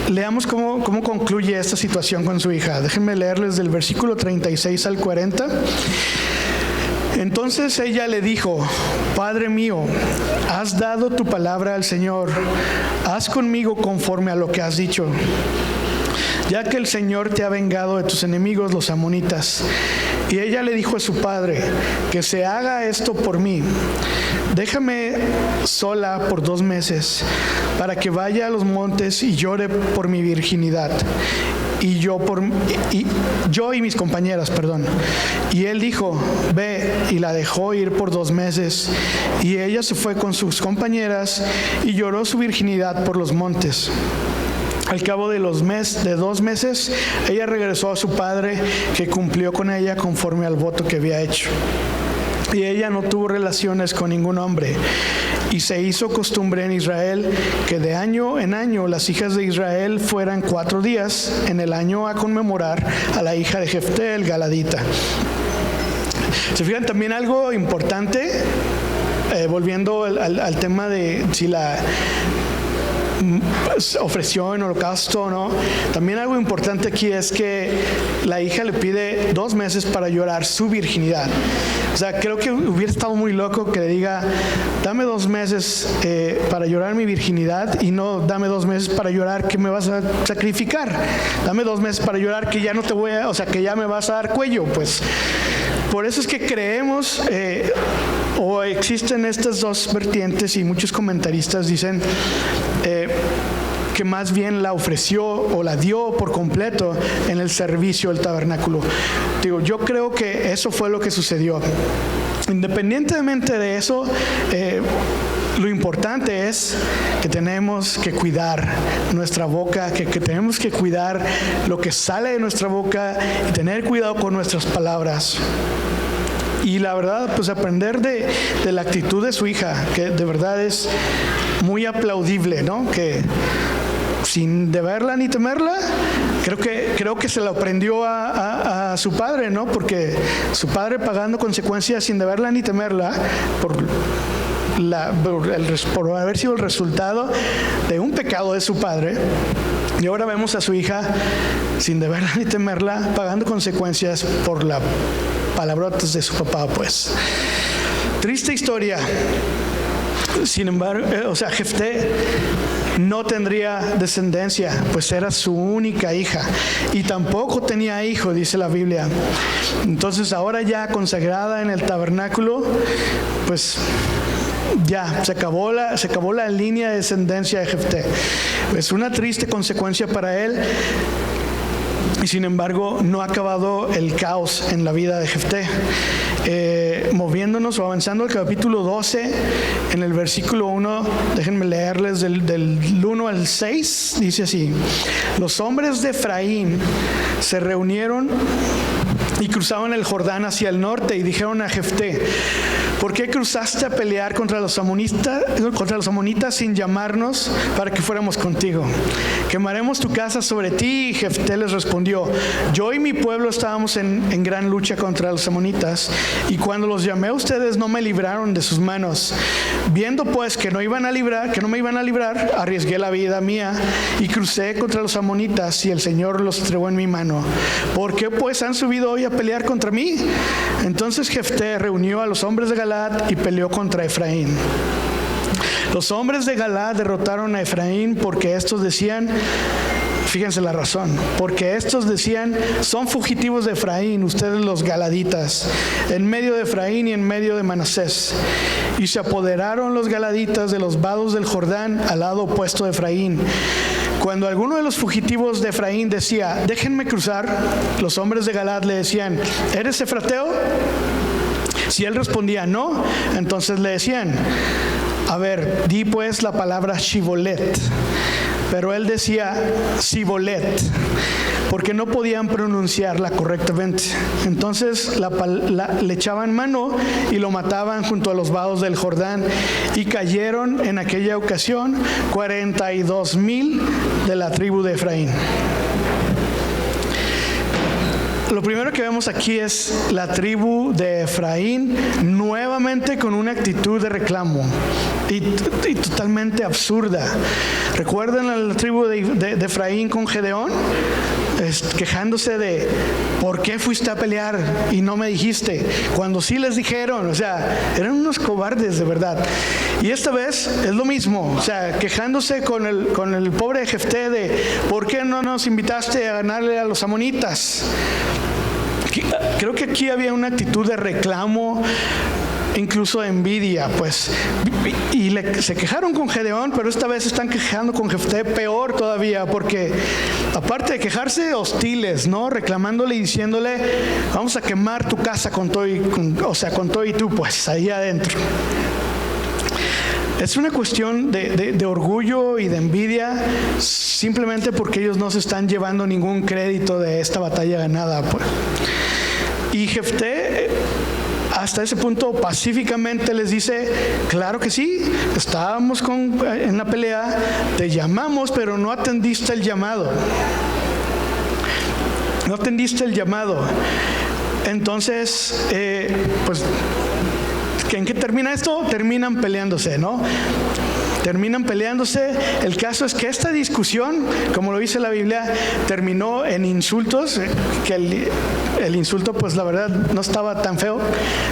Leamos cómo concluye esta situación con su hija. Déjenme leerles del versículo 36 al 40. Entonces ella le dijo: Padre mío, has dado tu palabra al Señor, haz conmigo conforme a lo que has dicho, ya que el Señor te ha vengado de tus enemigos, los amonitas. Y ella le dijo a su padre: que se haga esto por mí. Déjame sola por 2 meses, para que vaya a los montes y llore por mi virginidad, y yo y mis compañeras, Y él dijo: ve, y la dejó ir por 2 meses. Y ella se fue con sus compañeras y lloró su virginidad por los montes. Al cabo de 2 meses, ella regresó a su padre, que cumplió con ella conforme al voto que había hecho. Y ella no tuvo relaciones con ningún hombre. Y se hizo costumbre en Israel que de año en año las hijas de Israel fueran 4 días en el año a conmemorar a la hija de Jefté el Galadita. ¿Se fijan también algo importante? Volviendo al tema de si la ofreció en holocausto o no. También algo importante aquí es que la hija le pide 2 meses para llorar su virginidad. O sea, creo que hubiera estado muy loco que le diga: dame 2 meses para llorar mi virginidad, y no dame 2 meses para llorar que me vas a sacrificar. Dame 2 meses para llorar que ya no te voy a, que ya me vas a dar cuello. Pues por eso es que creemos o existen estas dos vertientes, y muchos comentaristas dicen que más bien la ofreció o la dio por completo en el servicio del tabernáculo. Yo creo que eso fue lo que sucedió. Independientemente de eso, lo importante es que tenemos que cuidar nuestra boca, que tenemos que cuidar lo que sale de nuestra boca y tener cuidado con nuestras palabras. Y la verdad, pues aprender de la actitud de su hija, que de verdad es muy aplaudible, ¿no? Que sin deberla ni temerla, Creo que se lo aprendió a su padre, ¿no? Porque su padre, pagando consecuencias sin deberla ni temerla, por haber sido el resultado de un pecado de su padre. Y ahora vemos a su hija, sin deberla ni temerla, pagando consecuencias por las palabrotas de su papá, pues. Triste historia. Sin embargo, Jefté no tendría descendencia, pues era su única hija, y tampoco tenía hijo, dice la Biblia. Entonces, ahora ya consagrada en el tabernáculo, pues ya se acabó la línea de descendencia de Jefté. Es una triste consecuencia para él. Y sin embargo, no ha acabado el caos en la vida de Jefté. Moviéndonos o avanzando al capítulo 12, en el versículo 1, déjenme leerles del 1 al 6, dice así: los hombres de Efraín se reunieron y cruzaban el Jordán hacia el norte y dijeron a Jefté: ¿por qué cruzaste a pelear contra los amonitas sin llamarnos para que fuéramos contigo? Quemaremos tu casa sobre ti. Y Jefté les respondió: yo y mi pueblo estábamos en gran lucha contra los amonitas, y cuando los llamé a ustedes no me libraron de sus manos. Viendo pues que no me iban a librar, arriesgué la vida mía y crucé contra los amonitas, y el Señor los entregó en mi mano. ¿Por qué pues han subido hoy a pelear contra mí? Entonces Jefté reunió a los hombres de Galaad y peleó contra Efraín. Los hombres de Galaad derrotaron a Efraín porque estos decían, fíjense la razón, porque estos decían: son fugitivos de Efraín, ustedes los galaditas, en medio de Efraín y en medio de Manasés. Y se apoderaron los galaditas de los vados del Jordán al lado opuesto de Efraín. Cuando alguno de los fugitivos de Efraín decía: déjenme cruzar, los hombres de Galaad le decían: ¿eres efrateo? Si él respondía no, entonces le decían: a ver, di pues la palabra Shibolet. Pero él decía Sibolet, porque no podían pronunciarla correctamente. Entonces le echaban mano y lo mataban junto a los vados del Jordán, y cayeron en aquella ocasión 42,000 de la tribu de Efraín. Lo primero que vemos aquí es la tribu de Efraín nuevamente con una actitud de reclamo y totalmente absurda. ¿Recuerdan a la tribu de Efraín con Gedeón? Quejándose de: ¿por qué fuiste a pelear y no me dijiste? Cuando sí les dijeron. O sea, eran unos cobardes de verdad. Y esta vez es lo mismo, o sea, quejándose con el pobre Jefté de: ¿por qué no nos invitaste a ganarle a los amonitas? Creo que aquí había una actitud de reclamo, incluso de envidia, pues. Y se quejaron con Gedeón, pero esta vez están quejando con Jefté peor todavía, porque aparte de quejarse, hostiles, ¿no? Reclamándole y diciéndole: vamos a quemar tu casa con todo y tú, pues, ahí adentro. Es una cuestión de orgullo y de envidia, simplemente porque ellos no se están llevando ningún crédito de esta batalla ganada, pues. Y Jefté, hasta ese punto, pacíficamente les dice: claro que sí, estábamos en la pelea, te llamamos, pero no atendiste el llamado. No atendiste el llamado. Entonces, pues, ¿en qué termina esto? Terminan peleándose, ¿no? Terminan peleándose. El caso es que esta discusión, como lo dice la Biblia, terminó en insultos, que el insulto, pues la verdad no estaba tan feo,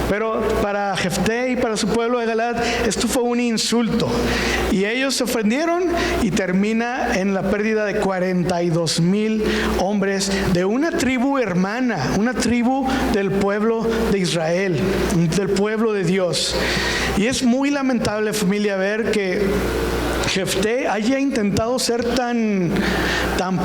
pero para Jefté y para su pueblo de Galaad esto fue un insulto, y ellos se ofendieron, y termina en la pérdida de 42,000 hombres de una tribu hermana, una tribu del pueblo de Israel, del pueblo de Dios. Y es muy lamentable, familia, ver que Jefté haya intentado ser tan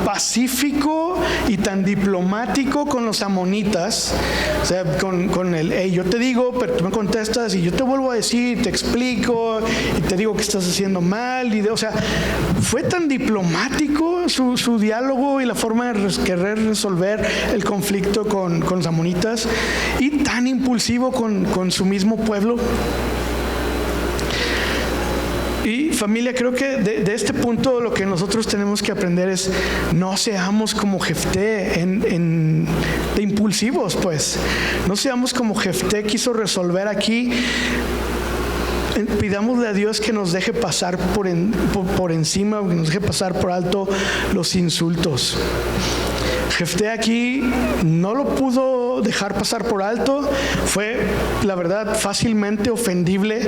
pacífico y tan diplomático con los amonitas, o sea, con el: hey, yo te digo, pero tú me contestas, y yo te vuelvo a decir, te explico, y te digo que estás haciendo mal, o sea, fue tan diplomático su diálogo y la forma de querer resolver el conflicto con los amonitas, y tan impulsivo con su mismo pueblo. Y familia, creo que de este punto lo que nosotros tenemos que aprender es no seamos como Jefté de impulsivos, pues. No seamos como Jefté quiso resolver aquí. Pidámosle a Dios que nos deje pasar por encima, que nos deje pasar por alto los insultos. Jefté aquí no lo pudo dejar pasar por alto, fue, la verdad, fácilmente ofendible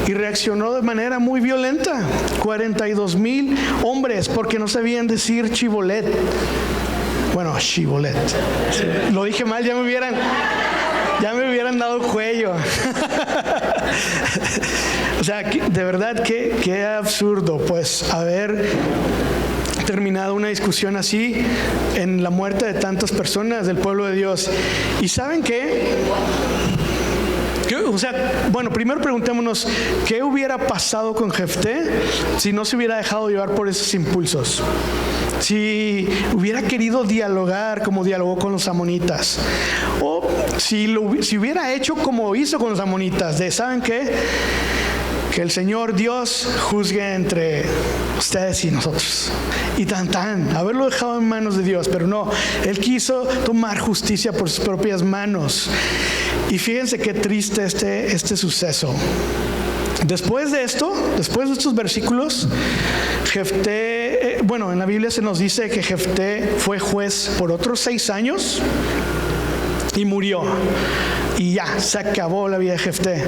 y reaccionó de manera muy violenta. 42,000 hombres, porque no sabían decir chibolet. Bueno, chibolet. Lo dije mal, ya me hubieran dado cuello. O sea, de verdad, qué absurdo, pues, haber terminado una discusión así en la muerte de tantas personas del pueblo de Dios. ¿Y saben qué? O sea, bueno, primero preguntémonos, ¿qué hubiera pasado con Jefté si no se hubiera dejado llevar por esos impulsos? Si hubiera querido dialogar como dialogó con los amonitas, o si hubiera hecho como hizo con los amonitas, ¿saben qué? Que el Señor Dios juzgue entre ustedes y nosotros. Y haberlo dejado en manos de Dios, pero no, Él quiso tomar justicia por sus propias manos. Y fíjense qué triste este suceso. Después de estos versículos, Jefté, en la Biblia se nos dice que Jefté fue juez por otros 6 años y murió. Y ya, se acabó la vida de Jefté.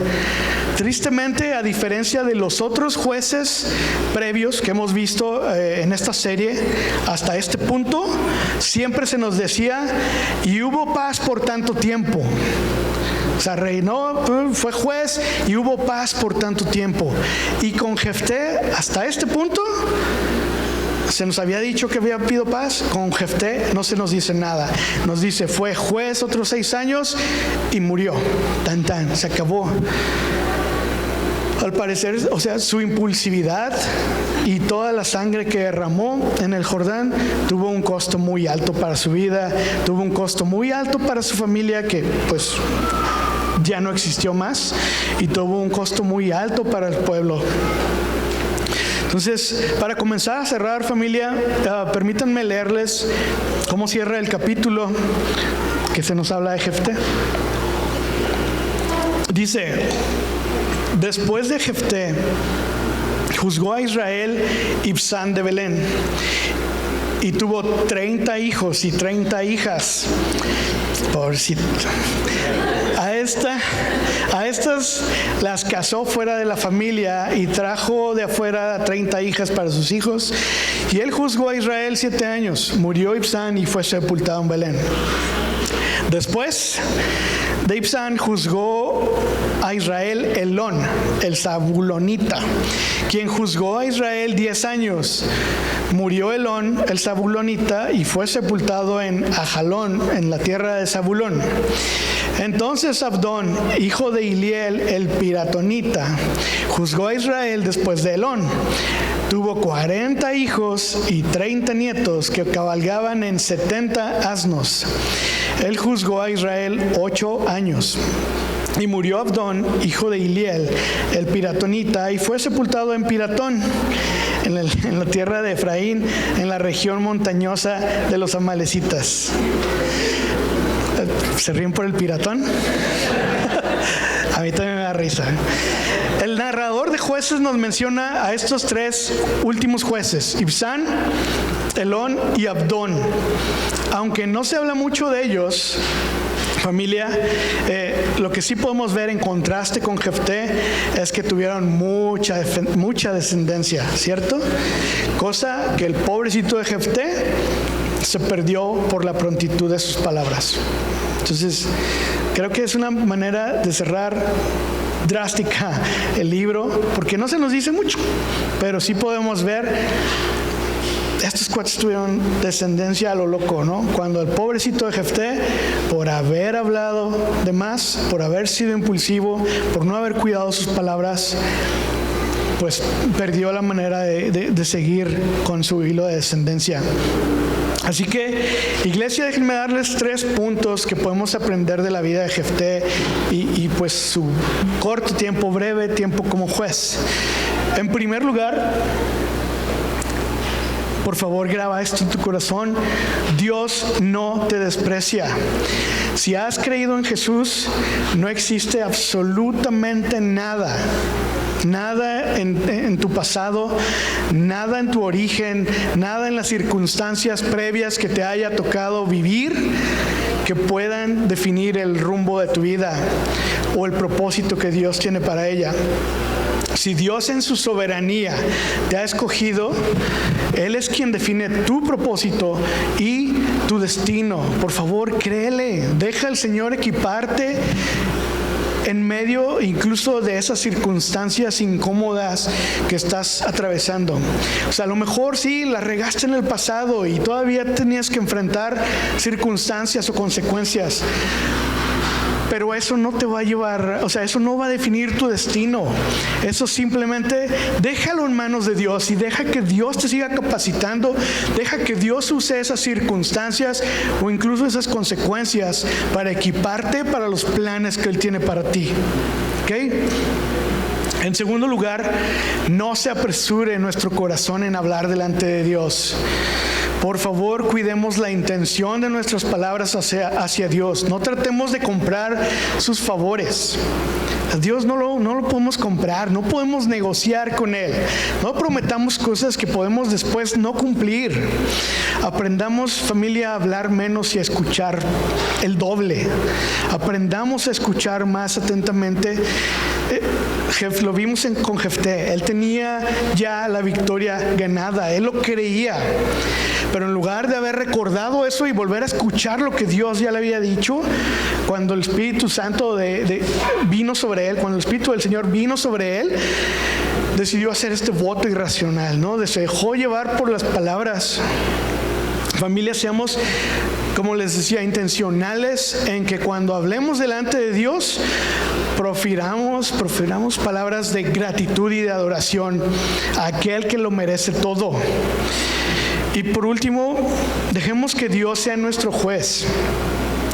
Tristemente, a diferencia de los otros jueces previos que hemos visto en esta serie, hasta este punto, siempre se nos decía, y hubo paz por tanto tiempo. O sea, reinó, fue juez y hubo paz por tanto tiempo. Y con Jefté, hasta este punto, se nos había dicho que había habido paz. Con Jefté no se nos dice nada. Nos dice, fue juez otros 6 años y murió. Se acabó. Al parecer, o sea, su impulsividad y toda la sangre que derramó en el Jordán tuvo un costo muy alto para su vida, tuvo un costo muy alto para su familia que pues ya no existió más, y tuvo un costo muy alto para el pueblo. Entonces, para comenzar a cerrar, familia, permítanme leerles cómo cierra el capítulo que se nos habla de Jefté. Dice: después de Jefté, juzgó a Israel Ibzán de Belén, y tuvo 30 hijos y 30 hijas. Pobrecito. A estas las casó fuera de la familia y trajo de afuera 30 hijas para sus hijos. Y él juzgó a Israel 7 años. Murió Ibzán y fue sepultado en Belén. Después de Ibzán juzgó a Israel Elón, el Zabulonita, quien juzgó a Israel 10 años. Murió Elón, el Zabulonita, y fue sepultado en Ajalón, en la tierra de Zabulón. Entonces Abdón, hijo de Iliel, el Piratonita, juzgó a Israel después de Elón. Tuvo 40 hijos y 30 nietos que cabalgaban en 70 asnos. Él juzgó a Israel 8 años. Y murió Abdón, hijo de Iliel, el Piratonita, y fue sepultado en Piratón, en la tierra de Efraín, en la región montañosa de los amalecitas. ¿Se ríen por el piratón? A mí también me da risa. El narrador de Jueces nos menciona a estos 3 últimos jueces: Ibzán, Elón y Abdón. Aunque no se habla mucho de ellos, familia, lo que sí podemos ver en contraste con Jefté es que tuvieron mucha descendencia, ¿cierto? Cosa que el pobrecito de Jefté se perdió por la prontitud de sus palabras. Entonces, creo que es una manera de cerrar drástica el libro, porque no se nos dice mucho, pero sí podemos ver, estos cuates tuvieron descendencia a lo loco, ¿no? Cuando el pobrecito de Jefté, por haber hablado de más, por haber sido impulsivo, por no haber cuidado sus palabras, pues perdió la manera de seguir con su hilo de descendencia. Así que, iglesia, déjenme darles 3 puntos que podemos aprender de la vida de Jefté y pues su corto tiempo, breve tiempo como juez. En primer lugar, por favor, graba esto en tu corazón: Dios no te desprecia. Si has creído en Jesús, no existe absolutamente nada en tu pasado, nada en tu origen, nada en las circunstancias previas que te haya tocado vivir que puedan definir el rumbo de tu vida o el propósito que Dios tiene para ella. Si Dios en su soberanía te ha escogido, Él es quien define tu propósito y tu destino. Por favor, créele, deja al Señor equiparte en medio incluso de esas circunstancias incómodas que estás atravesando. O sea, a lo mejor sí, la regaste en el pasado y todavía tenías que enfrentar circunstancias o consecuencias. Pero eso no te va a llevar, o sea, eso no va a definir tu destino. Eso simplemente déjalo en manos de Dios y deja que Dios te siga capacitando. Deja que Dios use esas circunstancias o incluso esas consecuencias para equiparte para los planes que Él tiene para ti. ¿Ok? En segundo lugar, no se apresure nuestro corazón en hablar delante de Dios. Por favor, cuidemos la intención de nuestras palabras hacia Dios. No tratemos de comprar sus favores. A Dios no lo podemos comprar, no podemos negociar con Él. No prometamos cosas que podemos después no cumplir. Aprendamos, familia, a hablar menos y a escuchar el doble. Aprendamos a escuchar más atentamente. Lo vimos con Jefté. Él tenía ya la victoria ganada, él lo creía. Pero en lugar de haber recordado eso y volver a escuchar lo que Dios ya le había dicho, cuando el Espíritu Santo vino sobre él, cuando el Espíritu del Señor vino sobre él, decidió hacer este voto irracional, ¿no? Se dejó llevar por las palabras. Familia, seamos, como les decía, intencionales en que cuando hablemos delante de Dios, profiramos palabras de gratitud y de adoración a aquel que lo merece todo. Y por último, dejemos que Dios sea nuestro juez.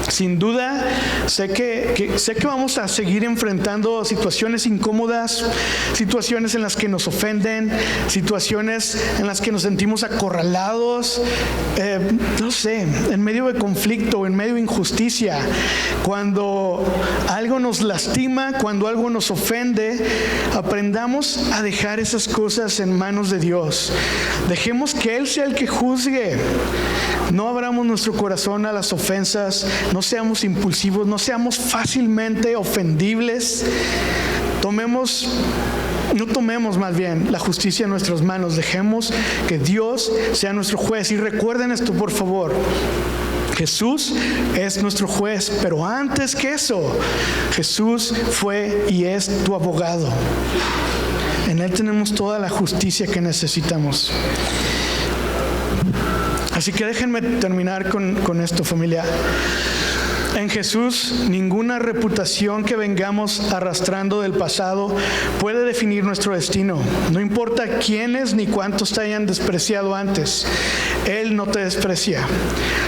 Sin duda, sé que vamos a seguir enfrentando situaciones incómodas, situaciones en las que nos ofenden, situaciones en las que nos sentimos acorralados, en medio de conflicto, en medio de injusticia. Cuando algo nos lastima, cuando algo nos ofende, aprendamos a dejar esas cosas en manos de Dios. Dejemos que Él sea el que juzgue. No abramos nuestro corazón a las ofensas, no seamos impulsivos, no seamos fácilmente ofendibles. No tomemos más bien la justicia en nuestras manos. Dejemos que Dios sea nuestro juez. Y recuerden esto, por favor. Jesús es nuestro juez, pero antes que eso, Jesús fue y es tu abogado. En Él tenemos toda la justicia que necesitamos. Así que déjenme terminar con esto, familia. En Jesús, ninguna reputación que vengamos arrastrando del pasado puede definir nuestro destino. No importa quiénes ni cuántos te hayan despreciado antes. Él no te desprecia.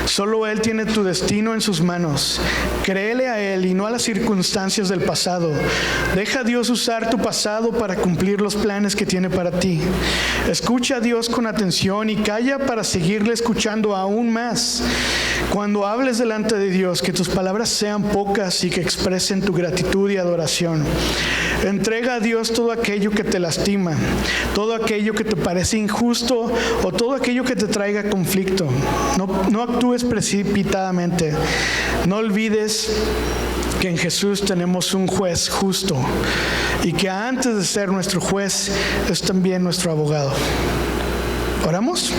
Solo Él tiene tu destino en sus manos. Créele a Él y no a las circunstancias del pasado. Deja a Dios usar tu pasado para cumplir los planes que tiene para ti. Escucha a Dios con atención y calla para seguirle escuchando aún más. Cuando hables delante de Dios, que tus palabras sean pocas y que expresen tu gratitud y adoración. Entrega a Dios todo aquello que te lastima, todo aquello que te parece injusto o todo aquello que te traiga conflicto. No actúes precipitadamente. No olvides que en Jesús tenemos un juez justo y que antes de ser nuestro juez es también nuestro abogado. ¿Oramos?